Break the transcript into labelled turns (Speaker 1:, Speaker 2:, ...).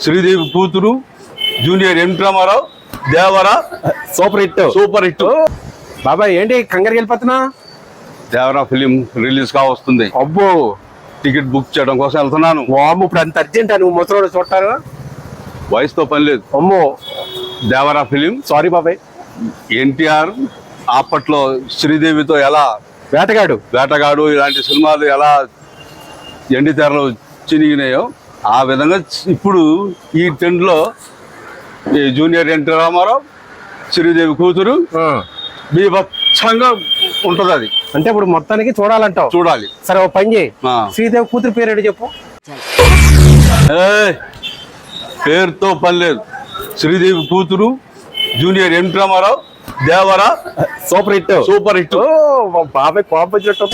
Speaker 1: శ్రీదేవి కూతురు, junior NT Ramarao, దేవర super hit.
Speaker 2: బాబాయ్ ఏంటి కంగారు వెళ్ళిపోతున్నా?
Speaker 1: దేవర ఫిలిం రిలీజ్ కావస్తుంది.
Speaker 2: అబ్బో,
Speaker 1: టికెట్ బుక్ చేయడం కోసం వెళ్తున్నాను.
Speaker 2: వాము ఇప్పుడు అంత అర్జెంట్ నువ్వు ముసలోడు చూడటారు?
Speaker 1: వయసుతో పని లేదు.
Speaker 2: అమ్మో
Speaker 1: దేవర ఫిలిం.
Speaker 2: సారీ బాబాయ్.
Speaker 1: ఎన్టీఆర్ అప్పట్లో శ్రీదేవితో ఎలా వేటగాడు ఇలాంటి సినిమాలు ఎలా ఎండి తెరలో చినిగినాయో ఆ విధంగా ఇప్పుడు ఈ ట్రెండ్లో ఈ జూనియర్ ఎన్టీ రామారావు, శ్రీదేవి కూతురు బీభత్సంగా ఉంటుంది. అది
Speaker 2: అంటే ఇప్పుడు మొత్తానికి చూడాలంటావు?
Speaker 1: చూడాలి.
Speaker 2: సరే ఓ పని చేయి, శ్రీదేవి కూతురు పేరు చెప్పు.
Speaker 1: పేరుతో పని లేదు. శ్రీదేవి కూతురు, జూనియర్ ఎన్టీ రామారావు, దేవర సూపర్ హిట్.
Speaker 2: బాబాయ్ కోపం వచ్చినట్టు.